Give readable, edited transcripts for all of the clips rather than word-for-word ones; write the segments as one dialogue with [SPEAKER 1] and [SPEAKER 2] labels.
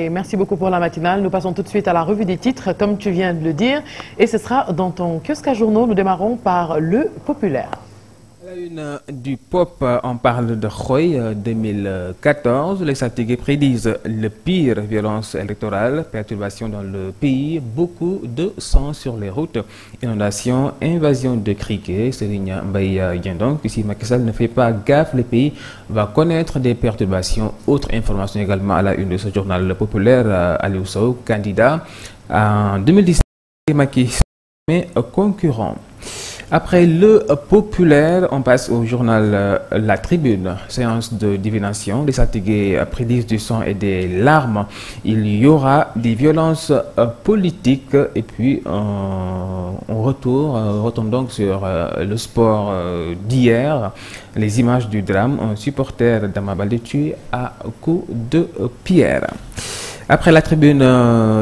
[SPEAKER 1] merci beaucoup pour la matinale. Nous passons tout de suite à la revue des titres, comme tu viens de le dire. Et ce sera dans ton kiosque à journaux. Nous démarrons par le populaire.
[SPEAKER 2] À la une du pop, on parle de Khoy 2014. Les saltigués prédisent le pire, violence électorale, perturbation dans le pays, beaucoup de sang sur les routes, inondations, invasion de criquets. Serigne Mbaye Dieng donc, si Macky Sall ne fait pas gaffe, le pays va connaître des perturbations. Autre information également à la une de ce journal le populaire, Aliou Sow, candidat en 2017, Macky Sall mais concurrent. Après le populaire, on passe au journal La Tribune. Séance de divination, les saltigués prédisent du sang et des larmes. Il y aura des violences politiques et puis on retourne donc sur le sport d'hier. Les images du drame, un supporter d'Ama Baldé tué à coups de pierre. Après La Tribune,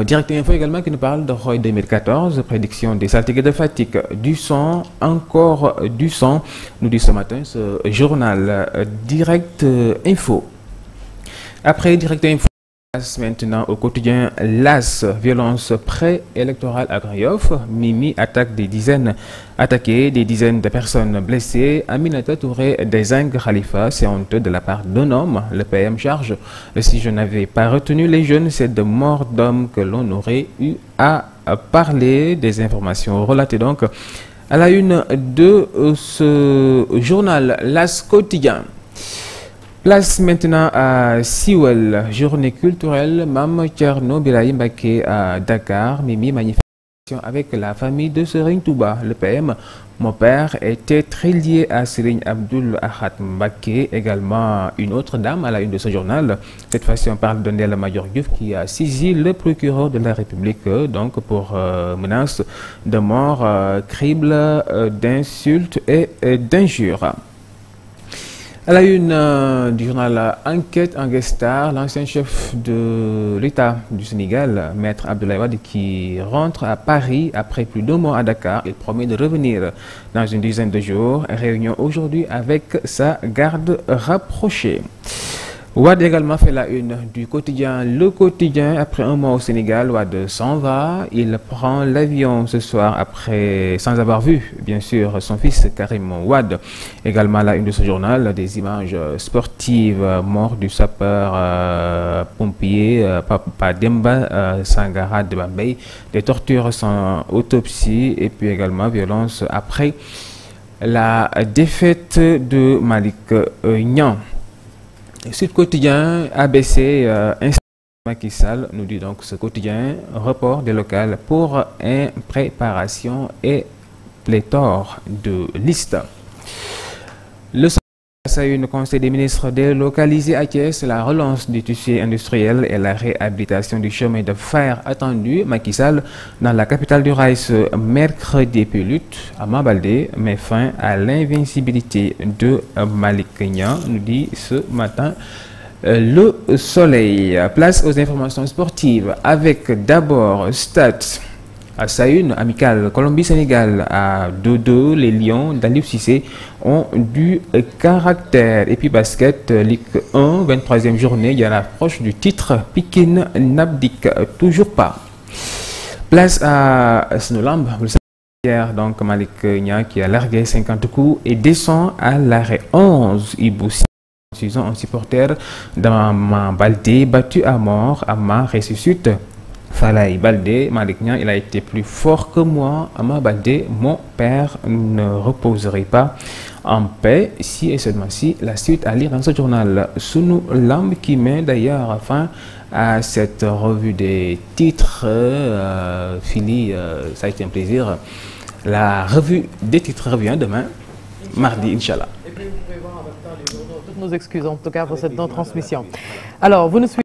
[SPEAKER 2] Direct Info également qui nous parle de Khoy 2014, prédiction des saltigués de Fatick, du sang, encore du sang, nous dit ce matin ce journal Direct Info. Après Direct Info, maintenant au quotidien L'As, violence pré-électorale à Grand Yoff, Mimi attaqué des dizaines de personnes blessées, Aminata Touré désigne Khalifa, c'est honteux de la part d'un homme, le PM charge, si je n'avais pas retenu les jeunes, c'est de morts d'hommes que l'on aurait eu à parler. Des informations relatées donc à la une de ce journal L'As quotidien. Place maintenant à Siwel, journée culturelle Mame Thierno Birahim Mbacké à Dakar. Mimi, manifestation avec la famille de Serigne Touba. Le PM, mon père était très lié à Serigne Abdoul Ahad Mbacké. Également une autre dame à la une de ce journal. Cette fois-ci on parle de Ndella Madior Diouf qui a saisi le procureur de la République donc pour menace de mort, crible d'insultes et d'injures. À la une du journal Enquête en guest star, l'ancien chef de l'État du Sénégal, Maître Abdoulaye Wade, qui rentre à Paris après plus d'1 mois à Dakar. Il promet de revenir dans une dizaine de jours. Réunion aujourd'hui avec sa garde rapprochée. Wade également fait la une du quotidien Le Quotidien. Après 1 mois au Sénégal, Wade s'en va. Il prend l'avion ce soir sans avoir vu, bien sûr, son fils Karim Wade. Également la une de ce journal, des images sportives, mort du sapeur pompier Papa Demba Sangara de Bambey, des tortures sans autopsie et puis également violence après la défaite de Malick Niang. Sud Quotidien, ABC, Macky Sall, nous dit donc ce quotidien, report des locales pour impréparation et pléthore de listes. Le Conseil des ministres délocalisé à Thiès, la relance du tissu industriel et la réhabilitation du chemin de fer attendu. Macky Sall dans la capitale du rail ce mercredi, puis lutte. Ama Baldé met fin à l'invincibilité de Malick Niang, nous dit ce matin Le Soleil. Place aux informations sportives avec d'abord Stats. À sa une, amicale Colombie-Sénégal à 2-2, les Lions d'Aliou Cissé ont du caractère. Et puis basket, Ligue 1, 23e journée, il y a l'approche du titre, Pikine n'abdique toujours pas. Place à Snolamb, vous le savez hier, donc Malick Niang qui a largué 50 coups et descend à l'arrêt 11. Ibou un supporter d'Ama Baldé battu à mort. Ama ressuscite Falaye Baldé, Malick Niang, il a été plus fort que moi. Ama Baldé, mon père ne reposerait pas en paix. Si et seulement si, la suite à lire dans ce journal Sunu Lamb qui met d'ailleurs fin à cette revue des titres. Fili, ça a été un plaisir. La revue des titres revient demain, mardi, Inch'Allah.
[SPEAKER 1] Et puis vous pouvez voir en même temps les journaux. Toutes nos excuses en tout cas pour cette non-transmission. Alors, vous nous suivez.